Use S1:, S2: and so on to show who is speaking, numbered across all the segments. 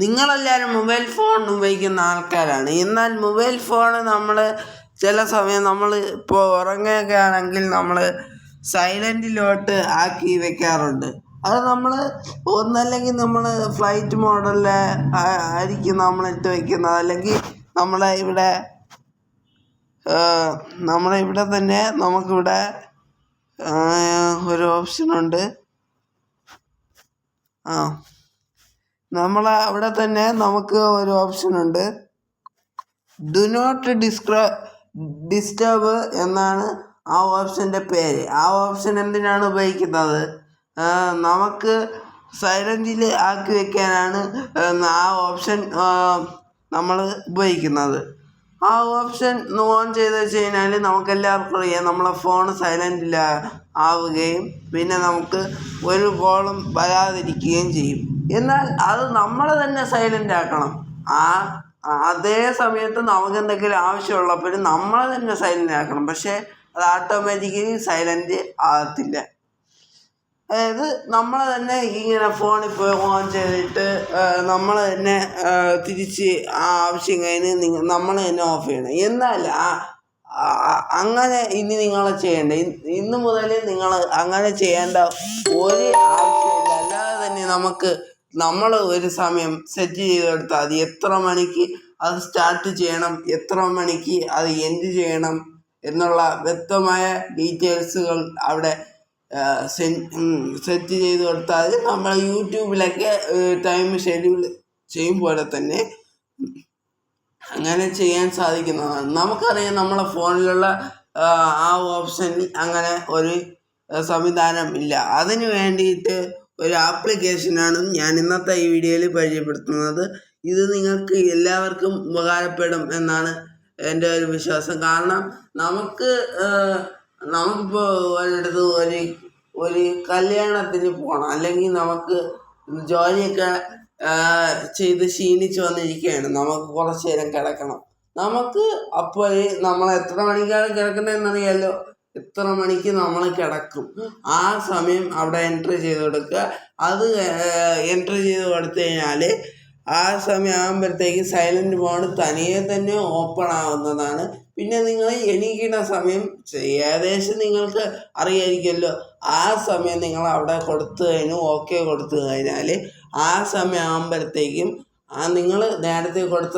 S1: നിങ്ങളെല്ലാവരും mobile phone ഉപയോഗിക്കുന്ന ആൾക്കാരാണ്. എന്നാൽ മൊബൈൽ ഫോൺ നമ്മൾ ചില സമയം നമ്മൾ ഇപ്പോൾ ഉറങ്ങുകയൊക്കെ ആണെങ്കിൽ നമ്മൾ സൈലൻറ്റിലോട്ട് ആക്കി വെക്കാറുണ്ട്. അത് നമ്മൾ ഒന്നല്ലെങ്കിൽ നമ്മൾ ഫ്ലൈറ്റ് മോഡിൽ ആയിരിക്കും നമ്മളിട്ട് വയ്ക്കുന്നത്. അല്ലെങ്കിൽ നമ്മളിവിടെ തന്നെ നമുക്കിവിടെ ഒരു ഓപ്ഷനുണ്ട്. അവിടെ തന്നെ നമുക്ക് ഒരു ഓപ്ഷനുണ്ട്. ഡു നോട്ട് ഡിസ്റ്റർബ് എന്നാണ് ആ ഓപ്ഷൻ്റെ പേര്. ആ ഓപ്ഷൻ എന്തിനാണ് ഉപയോഗിക്കുന്നത്? നമുക്ക് സൈലൻറ്റിൽ ആക്കി വയ്ക്കാനാണ് ആ ഓപ്ഷൻ നമ്മൾ ഉപയോഗിക്കുന്നത്. ആ ഓപ്ഷൻ ഓൺ ചെയ്ത് വെച്ച് കഴിഞ്ഞാൽ നമുക്കെല്ലാവർക്കും അറിയാം, നമ്മളെ ഫോൺ സൈലൻറ്റിൽ ആവുകയും പിന്നെ നമുക്ക് ഒരു കോളും വരാതിരിക്കുകയും ചെയ്യും. എന്നാൽ അത് നമ്മൾ തന്നെ സൈലൻ്റ് ആക്കണം. അതേ സമയത്ത് നമുക്ക് എന്തെങ്കിലും ആവശ്യമുള്ളപ്പോഴും നമ്മൾ തന്നെ സൈലൻ്റ് ആക്കണം. പക്ഷേ അത് ഓട്ടോമാറ്റിക്കലി സൈലൻ്റ് ആകത്തില്ല. അതായത് നമ്മൾ തന്നെ ഇങ്ങനെ ഫോണിൽ പോയി ഓൺ ചെയ്തിട്ട് നമ്മൾ തന്നെ തിരിച്ച് ആ ആവശ്യം കഴിഞ്ഞ് നമ്മൾ തന്നെ ഓഫ് ചെയ്യണം. എന്നാൽ അങ്ങനെ ഇനി നിങ്ങൾ ചെയ്യേണ്ട, ഇന്ന് മുതൽ നിങ്ങൾ അങ്ങനെ ചെയ്യേണ്ട ഒരു ആവശ്യമില്ല. അല്ലാതെ തന്നെ നമ്മൾ ഒരു സമയം സെറ്റ് ചെയ്ത് കൊടുത്താൽ മതി. എത്ര മണിക്ക് അത് സ്റ്റാർട്ട് ചെയ്യണം, എത്ര മണിക്ക് അത് എൻഡ് ചെയ്യണം എന്നുള്ള വ്യക്തമായ ഡീറ്റെയിൽസുകൾ അവിടെ സെറ്റ് ചെയ്ത് കൊടുത്താൽ നമ്മൾ യൂട്യൂബിലൊക്കെ ടൈം ഷെഡ്യൂൾ ചെയ്യും പോലെ തന്നെ അങ്ങനെ ചെയ്യാൻ സാധിക്കുന്നതാണ്. നമുക്കറിയാം നമ്മളെ ഫോണിലുള്ള ആ ഓപ്ഷനിൽ അങ്ങനെ ഒരു സംവിധാനം ഇല്ല. അതിന് വേണ്ടിയിട്ട് ഒരു ആപ്ലിക്കേഷനാണ് ഞാൻ ഇന്നത്തെ ഈ വീഡിയോയിൽ പരിചയപ്പെടുത്തുന്നത്. ഇത് നിങ്ങൾക്ക് എല്ലാവർക്കും ഉപകാരപ്പെടും എന്നാണ് എൻ്റെ ഒരു വിശ്വാസം. കാരണം നമുക്കിപ്പോൾ ഒരിടത്ത് ഒരു കല്യാണത്തിന് പോകണം, അല്ലെങ്കിൽ നമുക്ക് ജോലിയൊക്കെ ചെയ്ത് ക്ഷീണിച്ച് വന്നിരിക്കുകയാണ്, നമുക്ക് കുറച്ച് നേരം കിടക്കണം. നമുക്ക് അപ്പോൾ നമ്മൾ എത്ര മണിക്കാണ് കിടക്കുന്നതെന്നറിയാമല്ലോ, എത്ര മണിക്ക് നമ്മൾ കിടക്കും ആ സമയം അവിടെ എൻട്രി ചെയ്ത് കൊടുക്കുക. അത് എൻട്രി ചെയ്ത് കൊടുത്തു കഴിഞ്ഞാൽ ആ സമയം ആകുമ്പോഴത്തേക്ക് സൈലൻറ്റ് മോഡ് തനിയെ തന്നെ ഓപ്പൺ ആവുന്നതാണ്. പിന്നെ നിങ്ങൾ എണീക്കുന്ന സമയം ഏകദേശം നിങ്ങൾക്ക് അറിയായിരിക്കുമല്ലോ. ആ സമയം നിങ്ങൾ അവിടെ കൊടുത്തു കഴിഞ്ഞു ഓക്കെ കൊടുത്തു കഴിഞ്ഞാൽ ആ സമയം ആകുമ്പോഴത്തേക്കും നിങ്ങൾ നേരത്തെ കൊടുത്ത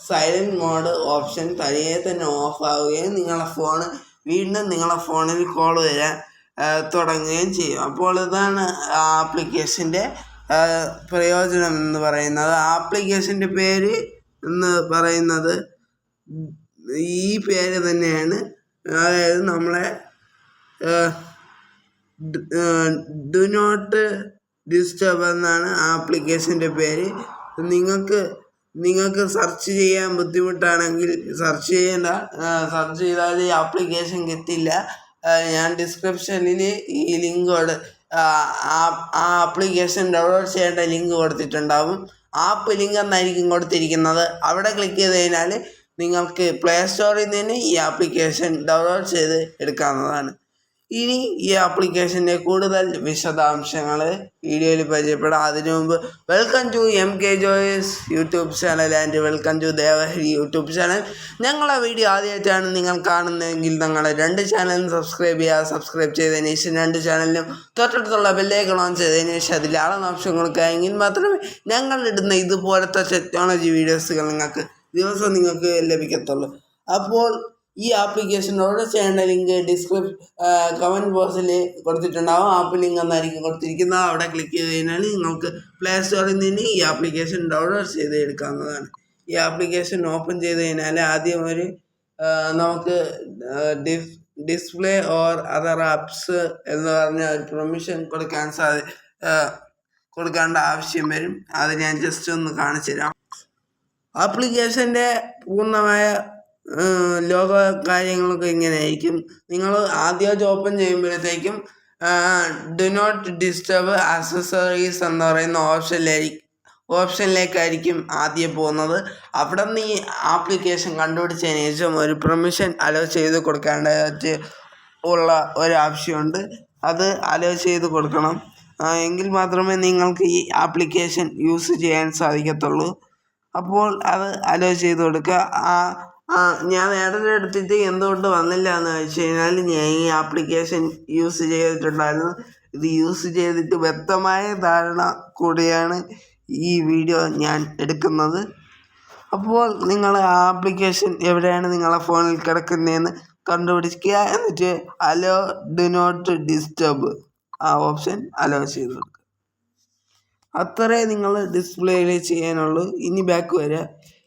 S1: സൈലൻറ്റ് മോഡ് ഓപ്ഷൻ തനിയെ തന്നെ ഓഫ് ആവുകയും നിങ്ങളെ ഫോണിൽ കോൾ വരാൻ തുടങ്ങുകയും ചെയ്യും. അപ്പോൾ ഇതാണ് ആപ്ലിക്കേഷൻ്റെ പ്രയോജനം എന്ന് പറയുന്നത്. ആപ്ലിക്കേഷൻ്റെ പേര് എന്ന് പറയുന്നത് ഈ പേര് തന്നെയാണ്. അതായത് നമ്മളെ ഡു നോട്ട് ഡിസ്റ്റർബ് എന്നാണ് ആപ്ലിക്കേഷൻ്റെ പേര്. നിങ്ങൾക്ക് സെർച്ച് ചെയ്യാൻ ബുദ്ധിമുട്ടാണെങ്കിൽ സെർച്ച് ചെയ്യേണ്ട. സെർച്ച് ചെയ്താൽ ഈ ആപ്ലിക്കേഷൻ കിട്ടില്ല. ഞാൻ ഡിസ്ക്രിപ്ഷനിൽ ഈ ലിങ്കോട് ആ ആപ്ലിക്കേഷൻ ഡൗൺലോഡ് ചെയ്യേണ്ട ലിങ്ക് കൊടുത്തിട്ടുണ്ടാവും. ആപ്പ് ലിങ്ക് എന്നായിരിക്കും കൊടുത്തിരിക്കുന്നത്. അവിടെ ക്ലിക്ക് ചെയ്ത് കഴിഞ്ഞാൽ നിങ്ങൾക്ക് പ്ലേ സ്റ്റോറിൽ നിന്ന് ഈ ആപ്ലിക്കേഷൻ ഡൗൺലോഡ് ചെയ്ത് എടുക്കാവുന്നതാണ്. ഇനി ഈ ആപ്ലിക്കേഷൻ്റെ കൂടുതൽ വിശദാംശങ്ങൾ വീഡിയോയിൽ പരിചയപ്പെടാം. അതിനു മുമ്പ് welcome to MK Joys YouTube channel and welcome to Devahari YouTube channel. ഞങ്ങളെ വീഡിയോ ആദ്യമായിട്ടാണ് നിങ്ങൾ കാണുന്നതെങ്കിൽ ഞങ്ങളെ 2 ചാനലും സബ്സ്ക്രൈബ് ചെയ്തതിന് ശേഷം 2 ചാനലിനും തൊട്ടടുത്തുള്ള ബെല്ലൈക്കൺ ഓൺ ചെയ്തതിന് ശേഷം അതിൽ ആളെന്ന ഓപ്ഷൻ കൊടുക്കുകയെങ്കിൽ മാത്രമേ ഞങ്ങളിടുന്ന ഇതുപോലത്തെ ടെക്നോളജി വീഡിയോസുകൾ നിങ്ങൾക്ക് ലഭിക്കത്തുള്ളൂ. അപ്പോൾ ഈ ആപ്ലിക്കേഷൻ ഡൗൺലോഡ് ചെയ്യേണ്ട ലിങ്ക് കമൻറ്റ് ബോക്സിൽ കൊടുത്തിട്ടുണ്ടാവും. ആപ്പ് ലിങ്ക് എന്നായിരിക്കും കൊടുത്തിരിക്കുന്നത്. അവിടെ ക്ലിക്ക് ചെയ്ത് കഴിഞ്ഞാൽ നിങ്ങൾക്ക് പ്ലേ സ്റ്റോറിൽ നിന്ന് ഈ ആപ്ലിക്കേഷൻ ഡൗൺലോഡ് ചെയ്ത് എടുക്കാവുന്നതാണ്. ഈ ആപ്ലിക്കേഷൻ ഓപ്പൺ ചെയ്ത് കഴിഞ്ഞാൽ ആദ്യം നമുക്ക് ഡിസ്പ്ലേ ഓർ അതർ ആപ്സ് എന്ന് പറഞ്ഞ ഒരു പെർമിഷൻ കൊടുക്കേണ്ട ആവശ്യം വരും. അത് ഞാൻ ജസ്റ്റ് ഒന്ന് കാണിച്ചു തരാം. ആപ്ലിക്കേഷൻ്റെ പൂർണ്ണമായ ലോക കാര്യങ്ങളൊക്കെ ഇങ്ങനെ ആയിരിക്കും. നിങ്ങൾ ആദ്യമായിട്ട് ഓപ്പൺ ചെയ്യുമ്പോഴത്തേക്കും ഡു നോട്ട് ഡിസ്റ്റർബ് ആക്സസറീസ് എന്ന് പറയുന്ന ഓപ്ഷനിലേക്കായിരിക്കും ആദ്യം പോകുന്നത്. അവിടെ നിന്ന് ഈ ആപ്ലിക്കേഷൻ കണ്ടുപിടിച്ചതിന് ശേഷം ഒരു പെർമിഷൻ അലോ ചെയ്ത് കൊടുക്കേണ്ടതായിട്ട് ഉള്ള ഒരു ആവശ്യമുണ്ട്. അത് അലോ ചെയ്ത് കൊടുക്കണം. എങ്കിൽ മാത്രമേ നിങ്ങൾക്ക് ഈ ആപ്ലിക്കേഷൻ യൂസ് ചെയ്യാൻ സാധിക്കത്തുള്ളൂ. അപ്പോൾ അത് അലോ ചെയ്ത് കൊടുക്കുക. ഞാൻ നേരത്തെ എടുത്തിട്ട് എന്തുകൊണ്ട് വന്നില്ല എന്ന് വെച്ച് കഴിഞ്ഞാൽ ഞാൻ ഈ ആപ്ലിക്കേഷൻ യൂസ് ചെയ്തിട്ടുണ്ടായിരുന്നു. ഇത് യൂസ് ചെയ്തിട്ട് വ്യക്തമായ ധാരണ കൂടിയാണ് ഈ വീഡിയോ ഞാൻ എടുക്കുന്നത്. അപ്പോൾ നിങ്ങൾ ആ ആപ്ലിക്കേഷൻ എവിടെയാണ് നിങ്ങളെ ഫോണിൽ കിടക്കുന്നതെന്ന് കണ്ടുപിടിക്കുക. എന്നിട്ട് അലോ ഡു നോട്ട് ഡിസ്റ്റർബ് ആ ഓപ്ഷൻ അലോ ചെയ്ത് കൊടുക്കുക. അത്രേ നിങ്ങൾ ഡിസ്പ്ലേയിൽ ചെയ്യാനുള്ളൂ. ഇനി ബാക്ക് വരിക.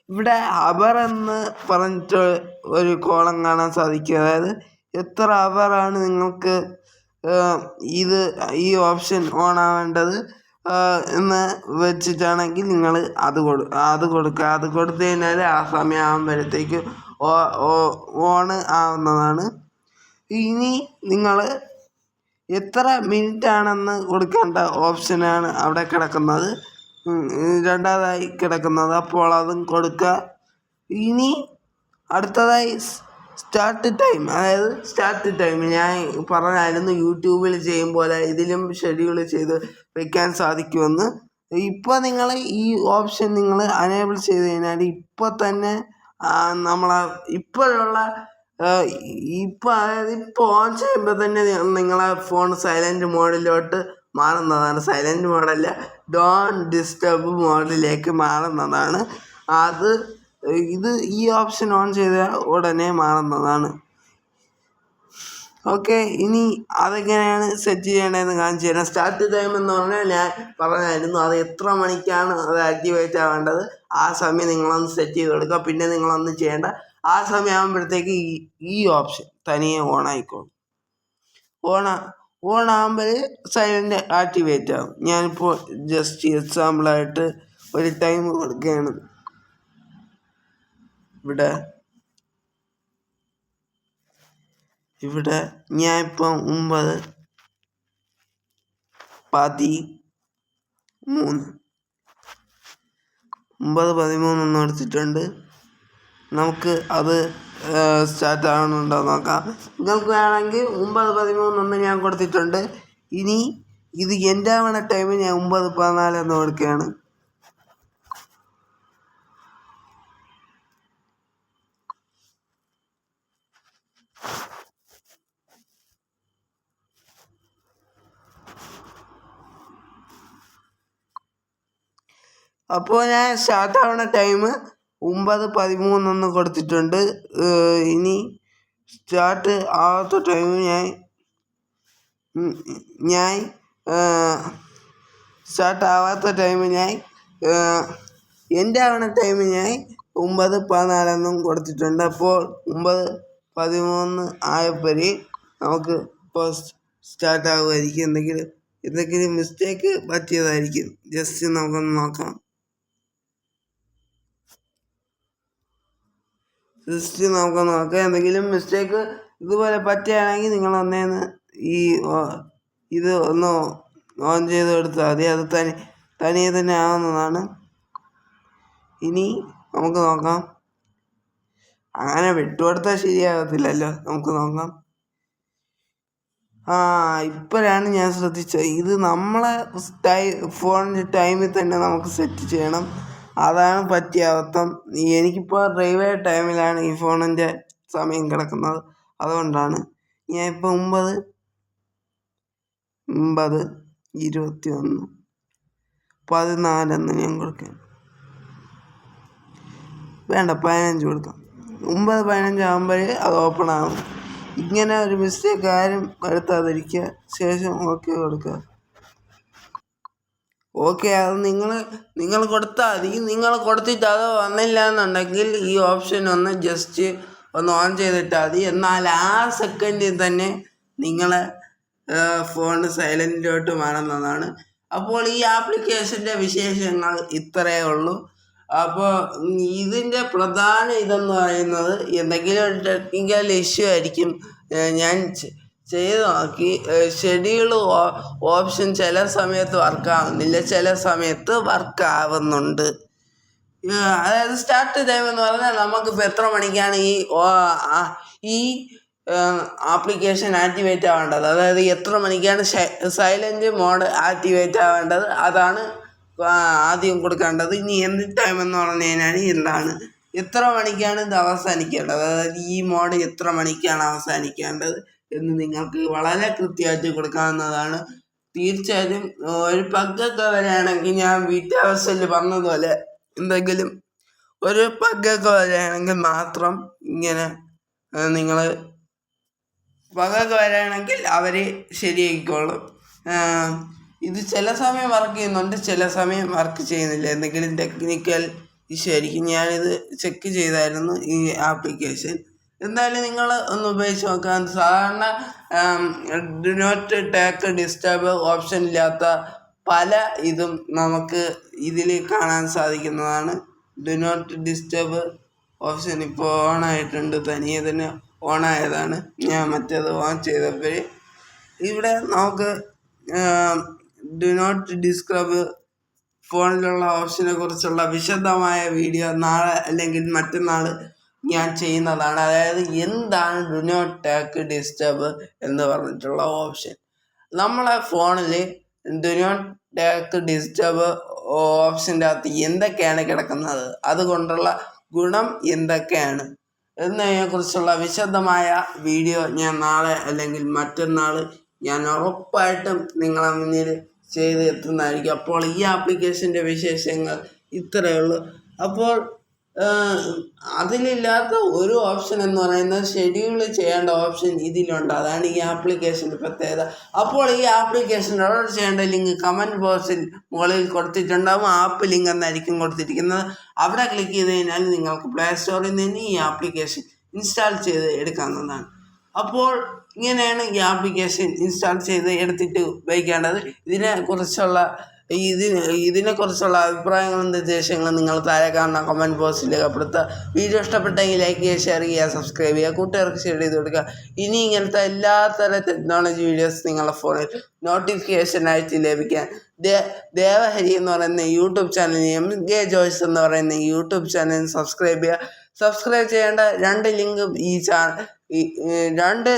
S1: ഇവിടെ അവർ എന്ന് പറഞ്ഞിട്ട് ഒരു കോളം കാണാൻ സാധിക്കും. അതായത് എത്ര അവറാണ് നിങ്ങൾക്ക് ഈ ഓപ്ഷൻ ഓൺ ആവേണ്ടത് എന്ന് വെച്ചിട്ടാണെങ്കിൽ നിങ്ങൾ അത് കൊടുക്കുക. അത് കൊടുത്തു കഴിഞ്ഞാൽ ആ സമയം ആകുമ്പോഴത്തേക്ക് ഓണ് ആവുന്നതാണ്. ഇനി നിങ്ങൾ എത്ര മിനിറ്റ് ആണെന്ന് കൊടുക്കേണ്ട ഓപ്ഷനാണ് അവിടെ കിടക്കുന്നത്, രണ്ടാമതായി കിടക്കുന്നത്. അപ്പോൾ അതും കൊടുക്കുക. ഇനി അടുത്തതായി സ്റ്റാർട്ട് ടൈം, അതായത് സ്റ്റാർട്ട് ടൈം ഞാൻ പറഞ്ഞായിരുന്നു യൂട്യൂബിൽ ചെയ്യും പോലെ ഇതിലും ഷെഡ്യൂൾ ചെയ്ത് വയ്ക്കാൻ സാധിക്കുമെന്ന്. ഇപ്പോൾ നിങ്ങൾ ഈ ഓപ്ഷൻ നിങ്ങൾ അനേബിൾ ചെയ്ത് കഴിഞ്ഞാൽ ഇപ്പോൾ തന്നെ നമ്മളെ ഇപ്പോഴുള്ള അതായത് ഇപ്പോൾ ഓൺ ചെയ്യുമ്പോൾ തന്നെ നിങ്ങളെ ഫോൺ സൈലൻറ്റ് മോഡിലോട്ട് മാറുന്നതാണ്. സൈലൻറ്റ് മോഡല്ല, ഡോൺ ഡിസ്റ്റർബ് മോഡിലേക്ക് മാറുന്നതാണ്. ഈ ഓപ്ഷൻ ഓൺ ചെയ്താൽ ഉടനെ മാറുന്നതാണ്. ഓക്കെ, ഇനി അതെങ്ങനെയാണ് സെറ്റ് ചെയ്യേണ്ടതെന്ന് കാണിച്ചു തരാം. സ്റ്റാർട്ട് ടൈം എന്ന് പറഞ്ഞാൽ ഞാൻ പറഞ്ഞായിരുന്നു അത് എത്ര മണിക്കാണ് അത് ആക്ടിവേറ്റ് ആവേണ്ടത് ആ സമയം നിങ്ങളൊന്ന് സെറ്റ് ചെയ്ത് കൊടുക്കുക. പിന്നെ നിങ്ങളൊന്നും ചെയ്യേണ്ട. ആ സമയമാകുമ്പോഴത്തേക്ക് ഈ ഓപ്ഷൻ തനിയെ ഓണായിക്കോളും. ഓണാകുമ്പോൾ സൈലൻ്റ് ആക്ടിവേറ്റ് ആകും. ഞാനിപ്പോൾ ജസ്റ്റ് എക്സാമ്പിളായിട്ട് ഒരു ടൈം കൊടുക്കുകയാണ്. ഇവിടെ ഞാൻ ഇപ്പം 9:13 ഒന്ന് എടുത്തിട്ടുണ്ട്. നമുക്ക് അത് സ്റ്റാർട്ട് ആവണുണ്ടോ നോക്കാം. നിങ്ങൾക്ക് വേണമെങ്കിൽ 9:13 ഞാൻ കൊടുത്തിട്ടുണ്ട്. ഇനി ഇത് എൻ്റെ ആവണ ടൈം ഞാൻ 9:14 എന്ന് കൊടുക്കുകയാണ്. അപ്പോൾ ഞാൻ സ്റ്റാർട്ട് ആവുന്ന ടൈം 9:13 കൊടുത്തിട്ടുണ്ട്. ഇനി സ്റ്റാർട്ട് ആവാത്ത ടൈം എൻ്റെ ആവണ ടൈം ഞാൻ 9:14 കൊടുത്തിട്ടുണ്ട്. അപ്പോൾ 9:13 ആയപ്പോഴേ നമുക്ക് ഇപ്പോൾ സ്റ്റാർട്ട് ആകുമായിരിക്കും. എന്തെങ്കിലും മിസ്റ്റേക്ക് പറ്റിയതായിരിക്കും. ജസ്റ്റ് നമുക്കൊന്ന് നോക്കാം. എന്തെങ്കിലും മിസ്റ്റേക്ക് ഇതുപോലെ പറ്റുകയാണെങ്കിൽ നിങ്ങൾ ഒന്നേന്ന് ഇത് ഒന്ന് ഓൺ ചെയ്ത് കൊടുത്താൽ മതി. അത് തനിയെ തന്നെ ആവുന്നതാണ്. ഇനി നമുക്ക് നോക്കാം. അങ്ങനെ വിട്ടുകൊടുത്താൽ ശരിയാകത്തില്ലല്ലോ. നമുക്ക് നോക്കാം. ഇപ്പോഴാണ് ഞാൻ ശ്രദ്ധിച്ചത്. ഇത് നമ്മളെ ഫോണിൻ്റെ ടൈമിൽ തന്നെ നമുക്ക് സെറ്റ് ചെയ്യണം. അതാണ് പറ്റിയ അബദ്ധം. എനിക്കിപ്പോൾ റെയിൽവേ ടൈമിലാണ് ഈ ഫോണിൻ്റെ സമയം കിടക്കുന്നത്. അതുകൊണ്ടാണ് ഞാൻ ഇപ്പോൾ 9:21:14 ഞാൻ കൊടുക്കാം. വേണ്ട, 15 കൊടുക്കാം. 9:15 ആകുമ്പോഴേ അത് ഓപ്പൺ ആകും. ഇങ്ങനെ ഒരു മിസ്റ്റേക്ക് ആരും വരുത്താതിരിക്കുക. ശേഷം ഓക്കെ കൊടുക്കുക. ഓക്കെ, അത് നിങ്ങൾ കൊടുത്താൽ മതി. നിങ്ങൾ കൊടുത്തിട്ട് അത് വന്നില്ല എന്നുണ്ടെങ്കിൽ ഈ ഓപ്ഷൻ ഒന്ന് ജസ്റ്റ് ഒന്ന് ഓൺ ചെയ്തിട്ടാൽ മതി. എന്നാൽ ആ സെക്കൻഡിൽ തന്നെ നിങ്ങളെ ഫോൺ സൈലൻറ്റിലോട്ട് മാറുന്നതാണ്. അപ്പോൾ ഈ ആപ്ലിക്കേഷൻ്റെ വിശേഷങ്ങൾ ഇത്രയേ ഉള്ളൂ. അപ്പോൾ ഇതിൻ്റെ പ്രധാന ഇതെന്ന് പറയുന്നത് എന്തെങ്കിലും ഒരു ടെക്നിക്കൽ ഇഷ്യൂ ആയിരിക്കും. ഞാൻ ചെയ്ത് നോക്കി. ഷെഡ്യൂൾ ഓപ്ഷൻ ചില സമയത്ത് വർക്കാവുന്നില്ല, ചില സമയത്ത് വർക്കാവുന്നുണ്ട്. അതായത് സ്റ്റാർട്ട് ടൈം എന്ന് പറഞ്ഞാൽ നമുക്കിപ്പോൾ എത്ര മണിക്കാണ് ഈ ആപ്ലിക്കേഷൻ ആക്ടിവേറ്റ് ആവേണ്ടത്. അതായത് എത്ര മണിക്കാണ് സൈലൻറ്റ് മോഡ് ആക്ടിവേറ്റ് ആവേണ്ടത് അതാണ് ആദ്യം കൊടുക്കേണ്ടത്. ഇനി എന്ത് ടൈം എന്ന് പറഞ്ഞു കഴിഞ്ഞാൽ എന്താണ് എത്ര മണിക്കാണ് ഇത് അവസാനിക്കേണ്ടത്, അതായത് ഈ മോഡ് എത്ര മണിക്കാണ് അവസാനിക്കേണ്ടത് എന്ന് നിങ്ങൾക്ക് വളരെ കൃത്യമായിട്ട് കൊടുക്കാവുന്നതാണ്. തീർച്ചയായും ഒരു പഗ്ഗൊക്കെ വരികയാണെങ്കിൽ ഞാൻ വീട്ടാവശ്യത്തിൽ പറഞ്ഞതുപോലെ എന്തെങ്കിലും ഒരു പഗ്ഗൊക്കെ വരികയാണെങ്കിൽ മാത്രം ഇങ്ങനെ നിങ്ങൾ പഗ്ഗൊക്കെ വരികയാണെങ്കിൽ അവർ ശരിയാക്കിക്കോളും. ഇത് ചില സമയം വർക്ക് ചെയ്യുന്നുണ്ട്, ചില സമയം വർക്ക് ചെയ്യുന്നില്ല. എന്തെങ്കിലും ടെക്നിക്കൽ ഇഷ്യൂ ആയിരിക്കും. ഞാനിത് ചെക്ക് ചെയ്തായിരുന്നു ഈ ആപ്ലിക്കേഷൻ. എന്തായാലും നിങ്ങൾ ഒന്ന് ഉപയോഗിച്ച് നോക്കാൻ. സാധാരണ do not take disturb option ഇല്ലാത്ത പല ഇതും നമുക്ക് ഇതിൽ കാണാൻ സാധിക്കുന്നതാണ്. ഡു നോട്ട് ഡിസ്റ്റർബ് ഓപ്ഷൻ ഇപ്പോൾ ഓണായിട്ടുണ്ട്, തനിയെ തന്നെ ഓണായതാണ്. ഞാൻ മറ്റേത് ഓൺ ചെയ്തപ്പോൾ ഇവിടെ നമുക്ക് ഡു നോട്ട് ഡിസ്റ്റർബ് ഫോണിലുള്ള ഓപ്ഷനെ കുറിച്ചുള്ള വിശദമായ വീഡിയോ നാളെ അല്ലെങ്കിൽ മറ്റന്നാൾ ഞാൻ ചെയ്യുന്നതാണ്. അതായത് എന്താണ് ഡു നോട്ട് ടേക്ക് ഡിസ്റ്റർബ് എന്ന് പറഞ്ഞിട്ടുള്ള ഓപ്ഷൻ. നമ്മളെ ഫോണിൽ ഡു നോട്ട് ടേക്ക് ഡിസ്റ്റർബ് ഓപ്ഷൻ്റെ അകത്ത് എന്തൊക്കെയാണ് കിടക്കുന്നത്, അതുകൊണ്ടുള്ള ഗുണം എന്തൊക്കെയാണ് എന്നതിനെക്കുറിച്ചുള്ള വിശദമായ വീഡിയോ ഞാൻ നാളെ അല്ലെങ്കിൽ മറ്റന്നാൾ ഞാൻ ഉറപ്പായിട്ടും നിങ്ങളെ മുന്നിൽ ചെയ്ത് എത്തുന്നതായിരിക്കും. അപ്പോൾ ഈ ആപ്ലിക്കേഷൻ്റെ വിശേഷങ്ങൾ ഇത്രയേ ഉള്ളൂ. അപ്പോൾ അതിലില്ലാത്ത ഒരു ഓപ്ഷൻ എന്ന് പറയുന്നത് ഷെഡ്യൂൾ ചെയ്യേണ്ട ഓപ്ഷൻ ഇതിലുണ്ട്. അതാണ് ഈ ആപ്ലിക്കേഷൻ്റെ പ്രത്യേകത. അപ്പോൾ ഈ ആപ്ലിക്കേഷൻ ഡൗൺലോഡ് ചെയ്യേണ്ട ലിങ്ക് കമൻറ്റ് ബോക്സിൽ മുകളിൽ കൊടുത്തിട്ടുണ്ടാകും. ആപ്പ് ലിങ്ക് എന്നായിരിക്കും കൊടുത്തിരിക്കുന്നത്. അവിടെ ക്ലിക്ക് ചെയ്ത് കഴിഞ്ഞാൽ നിങ്ങൾക്ക് പ്ലേ സ്റ്റോറിൽ നിന്ന് ഈ ആപ്ലിക്കേഷൻ ഇൻസ്റ്റാൾ ചെയ്ത് എടുക്കാവുന്നതാണ്. അപ്പോൾ ഇങ്ങനെയാണ് ഈ ആപ്ലിക്കേഷൻ ഇൻസ്റ്റാൾ ചെയ്ത് എടുത്തിട്ട് ഉപയോഗിക്കേണ്ടത്. ഇതിനെക്കുറിച്ചുള്ള അഭിപ്രായങ്ങളും നിർദ്ദേശങ്ങളും നിങ്ങൾ താഴെ കാണുന്ന കമൻറ്റ് ബോക്സിൽ രേഖപ്പെടുത്തുക. വീഡിയോ ഇഷ്ടപ്പെട്ടെങ്കിൽ ലൈക്ക് ചെയ്യുക, ഷെയർ ചെയ്യുക, സബ്സ്ക്രൈബ് ചെയ്യുക, കൂട്ടുകാർക്ക് ഷെയർ ചെയ്ത് കൊടുക്കുക. ഇനി ഇങ്ങനത്തെ എല്ലാത്തരം ടെക്നോളജി വീഡിയോസ് നിങ്ങളുടെ ഫോണിൽ നോട്ടിഫിക്കേഷനായിട്ട് ലഭിക്കാൻ ദേവഹരി എന്ന് പറയുന്ന യൂട്യൂബ് ചാനലിനെയും MK ജോയ്സ് എന്ന് പറയുന്ന യൂട്യൂബ് ചാനലിന് സബ്സ്ക്രൈബ് ചെയ്യുക. സബ്സ്ക്രൈബ് ചെയ്യേണ്ട രണ്ട് ലിങ്കും രണ്ട്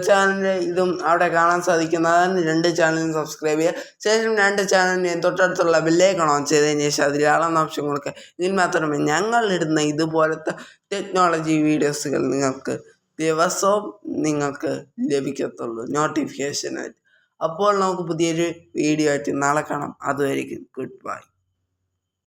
S1: ചാനലിൻ്റെ ഇതും അവിടെ കാണാൻ സാധിക്കുന്നതാണ്. രണ്ട് ചാനലിനും സബ്സ്ക്രൈബ് ചെയ്യുക. ശേഷം രണ്ട് ചാനലിനെയും തൊട്ടടുത്തുള്ള ബെല്ലൈക്കൺ ഓൺ ചെയ്തതിന് ശേഷം അതിൽ ആളെന്ന ഓപ്ഷൻ കൊടുക്കുക. ഇതിൽ മാത്രമേ ഞങ്ങളിടുന്ന ഇതുപോലത്തെ ടെക്നോളജി വീഡിയോസുകൾ നിങ്ങൾക്ക് ദിവസവും ലഭിക്കത്തുള്ളൂ നോട്ടിഫിക്കേഷനായിട്ട്. അപ്പോൾ നമുക്ക് പുതിയൊരു വീഡിയോ ആയിട്ട് നാളെ കാണാം. അതുവരെയും ഗുഡ് ബൈ.